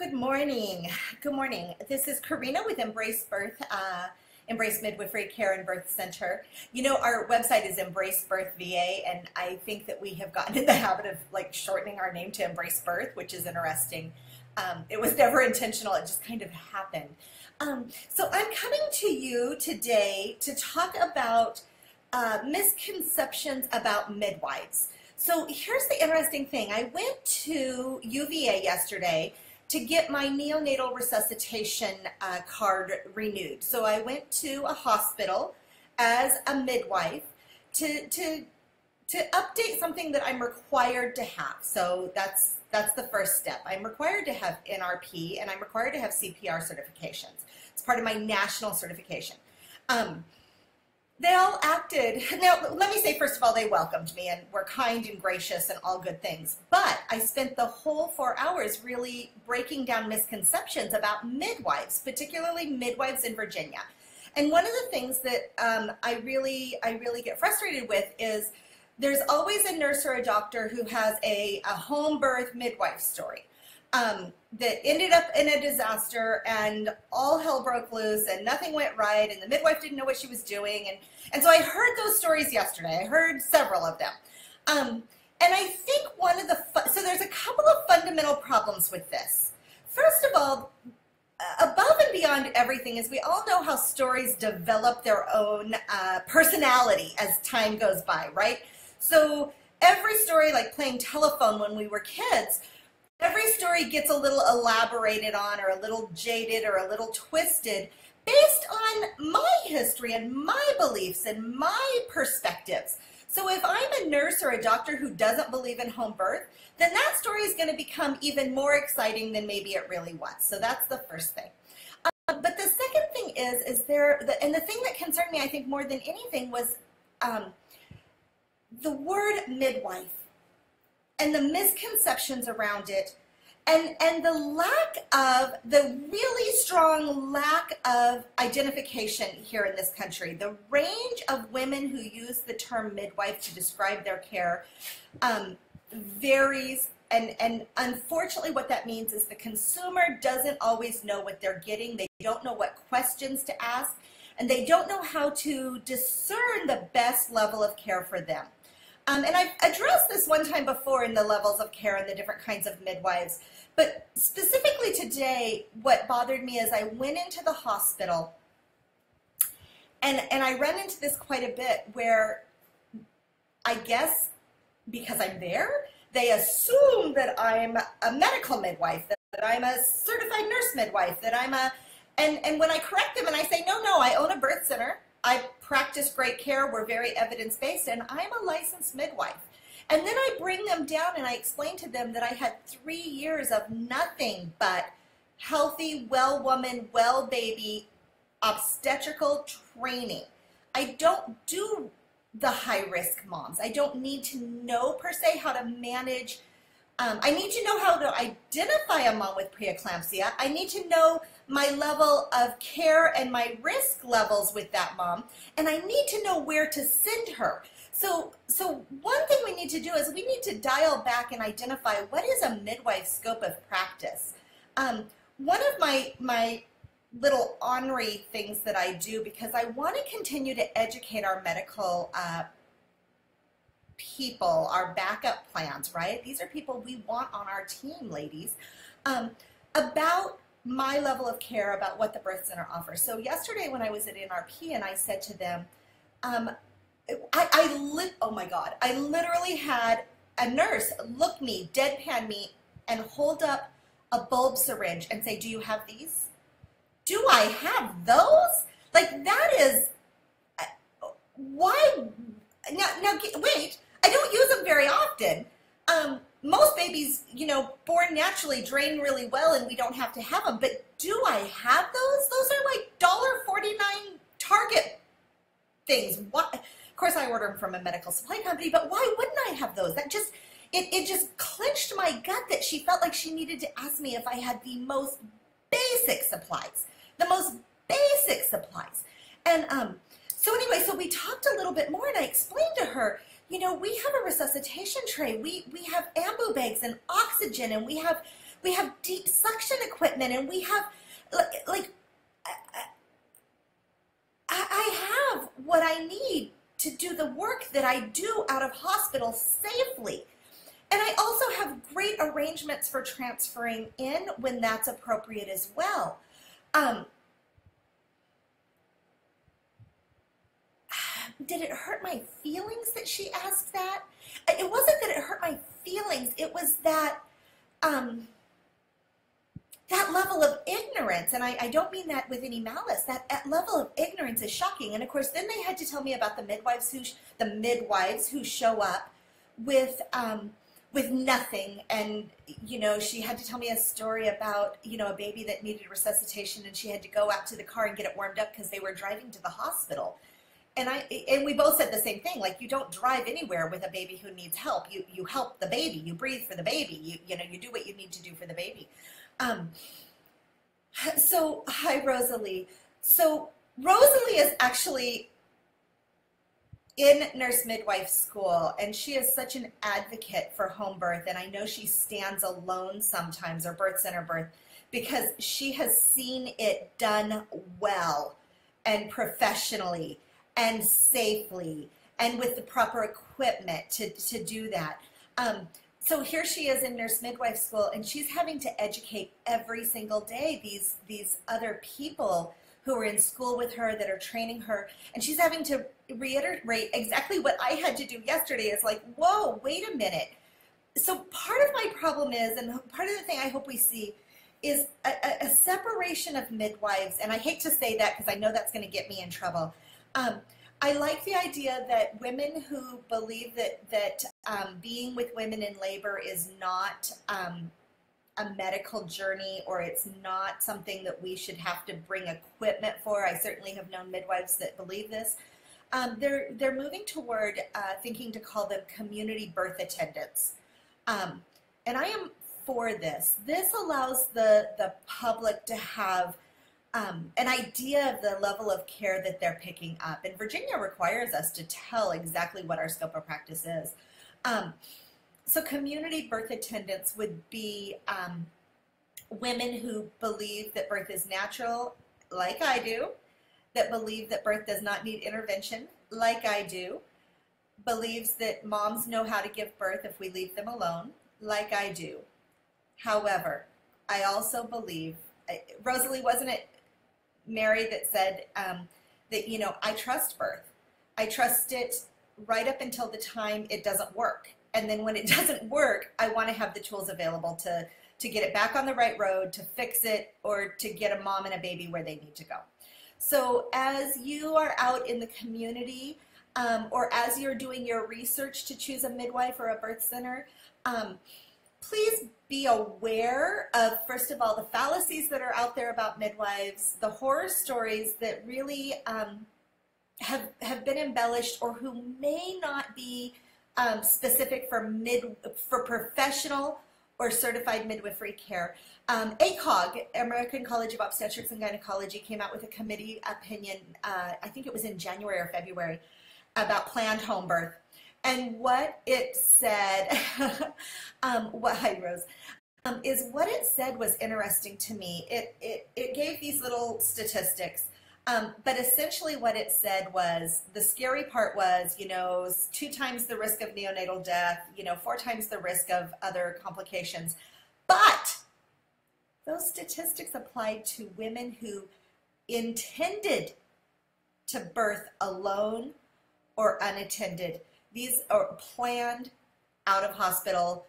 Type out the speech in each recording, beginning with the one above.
Good morning. Good morning. This is Karina with Embrace Birth, Embrace Midwifery Care and Birth Center. You know, our website is Embrace Birth VA, and I think that we have gotten in the habit of shortening our name to Embrace Birth, which is interesting. It was never intentional. It just kind of happened. So I'm coming to you today to talk about misconceptions about midwives. So here's the interesting thing. I went to UVA yesterday to get my neonatal resuscitation card renewed. So I went to a hospital as a midwife to update something that I'm required to have. So that's the first step. I'm required to have NRP and I'm required to have CPR certifications. It's part of my national certification. They all acted, now let me say first of all, they welcomed me and were kind and gracious and all good things. But I spent the whole 4 hours really breaking down misconceptions about midwives, particularly midwives in Virginia. And one of the things that I really get frustrated with is there's always a nurse or a doctor who has a home birth midwife story that ended up in a disaster and all hell broke loose and nothing went right and the midwife didn't know what she was doing. And so I heard those stories yesterday. I heard several of them. And I think one of the, so there's a couple of fundamental problems with this. First of all, above and beyond everything is we all know how stories develop their own personality as time goes by, right? So every story, like playing telephone when we were kids, every story gets a little elaborated on or a little jaded or a little twisted based on my history and my beliefs and my perspectives. So if I'm a nurse or a doctor who doesn't believe in home birth, then that story is going to become even more exciting than maybe it really was. So that's the first thing. But the second thing is and the thing that concerned me, I think, more than anything was the word midwife and the misconceptions around it, and the really strong lack of identification here in this country. The range of women who use the term midwife to describe their care varies, and unfortunately what that means is the consumer doesn't always know what they're getting. They don't know what questions to ask, and they don't know how to discern the best level of care for them. And I've addressed this one time before in the levels of care and the different kinds of midwives. But specifically today, what bothered me is I went into the hospital, and I run into this quite a bit where I guess because I'm there, they assume that I'm a medical midwife, that I'm a certified nurse midwife, that I'm and when I correct them and I say, no, I own a birth center. I practice great care, we're very evidence-based, and I'm a licensed midwife. And then I bring them down and I explain to them that I had 3 years of nothing but healthy, well woman, well baby, obstetrical training. I don't do the high-risk moms. I don't need to know per se how to manage. I need to know how to identify a mom with preeclampsia. I need to know my level of care and my risk levels with that mom, and I need to know where to send her. So one thing we need to do is we need to dial back and identify what is a midwife scope of practice. One of my little ornery things that I do, because I want to continue to educate our medical people, our backup plans, right? These are people we want on our team, ladies, about my level of care, about what the birth center offers. So yesterday when I was at NRP and I said to them, oh my God, I literally had a nurse look me, deadpan me, and hold up a bulb syringe and say, do you have these? Do I have those? Like, that is, why? Now wait, I don't use them very often. Most babies, you know, born naturally drain really well and we don't have to have them, but do I have those? Those are like $1.49 Target things. What? Of course I order them from a medical supply company, but why wouldn't I have those? That just, it just clenched my gut that she felt like she needed to ask me if I had the most basic supplies, the most basic supplies. And so anyway, so we talked a little bit more and I explained to her, you know, we have a resuscitation tray. We have ambu bags and oxygen, and we have we have deep suction equipment, and we have, like, I have what I need to do the work that I do out of hospital safely. And I also have great arrangements for transferring in when that's appropriate as well. Did it hurt my feelings that she asked that? It wasn't that it hurt my feelings. It was that that level of ignorance, and I don't mean that with any malice. That level of ignorance is shocking. And of course, then they had to tell me about the midwives who show up with nothing. And you know, she had to tell me a story about, you know, a baby that needed resuscitation, and she had to go out to the car and get it warmed up because they were driving to the hospital. And we both said the same thing, like, you don't drive anywhere with a baby who needs help. You help the baby, you breathe for the baby, you know, you do what you need to do for the baby. So hi, Rosalie. So Rosalie is actually in nurse midwife school, and she is such an advocate for home birth, and I know she stands alone sometimes, or birth center birth, because she has seen it done well and professionally and safely and with the proper equipment to do that. So here she is in nurse midwife school, and she's having to educate every single day these other people who are in school with her that are training her, and she's having to reiterate exactly what I had to do yesterday. Is like, whoa, wait a minute. So part of my problem is, and part of the thing I hope we see, is a separation of midwives, and I hate to say that because I know that's going to get me in trouble. I like the idea that women who believe that being with women in labor is not a medical journey, or it's not something that we should have to bring equipment for. I certainly have known midwives that believe this. They're moving toward thinking to call them community birth attendants. And I am for this. This allows the public to have an idea of the level of care that they're picking up. And Virginia requires us to tell exactly what our scope of practice is. So community birth attendants would be women who believe that birth is natural, like I do, that believe that birth does not need intervention, like I do, believes that moms know how to give birth if we leave them alone, like I do. However, I also believe, Rosalie, wasn't it Mary that said that, you know, I trust birth. I trust it right up until the time it doesn't work. And then when it doesn't work, I want to have the tools available to get it back on the right road, to fix it, or to get a mom and a baby where they need to go. So as you are out in the community, or as you're doing your research to choose a midwife or a birth center, please be aware of, first of all, the fallacies that are out there about midwives, the horror stories that really have been embellished, or who may not be specific for professional or certified midwifery care. ACOG, American College of Obstetrics and Gynecology, came out with a committee opinion, I think it was in January or February, about planned home birth. And what it said, hi Rose, is what it said was interesting to me. It gave these little statistics. But essentially what it said was, the scary part was, you know, 2 times the risk of neonatal death, you know, 4 times the risk of other complications. But those statistics applied to women who intended to birth alone or unattended. These are planned out of hospital,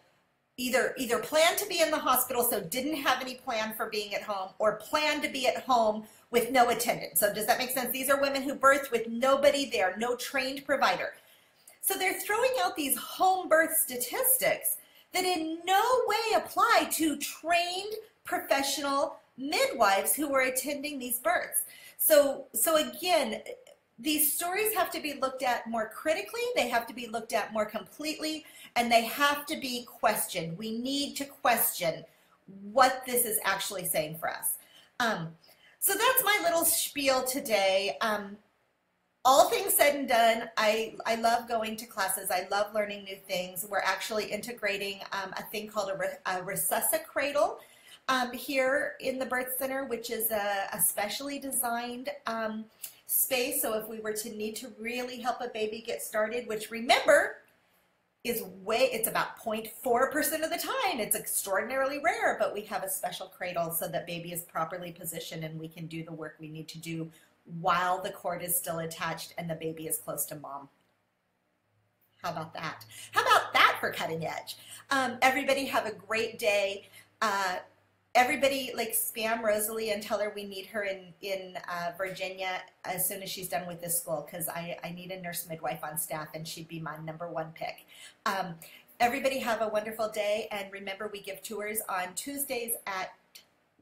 either planned to be in the hospital, so didn't have any plan for being at home, or planned to be at home with no attendant. So does that make sense? These are women who birthed with nobody there, no trained provider. So they're throwing out these home birth statistics that in no way apply to trained professional midwives who are attending these births. So again, these stories have to be looked at more critically, they have to be looked at more completely, and they have to be questioned. We need to question what this is actually saying for us. So that's my little spiel today. All things said and done, I love going to classes. I love learning new things. We're actually integrating a thing called a resuscicradle here in the birth center, which is a specially designed space. So if we were to need to really help a baby get started, which remember, it's about 0.4% of the time. It's extraordinarily rare, but we have a special cradle so that baby is properly positioned and we can do the work we need to do while the cord is still attached and the baby is close to mom. How about that? How about that for cutting edge? Everybody have a great day. Everybody like spam Rosalie and tell her we need her in Virginia as soon as she's done with this school, because I need a nurse midwife on staff and she'd be my #1 pick. Everybody have a wonderful day, and remember we give tours on Tuesdays at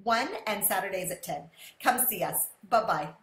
1 and Saturdays at 10. Come see us. Bye-bye.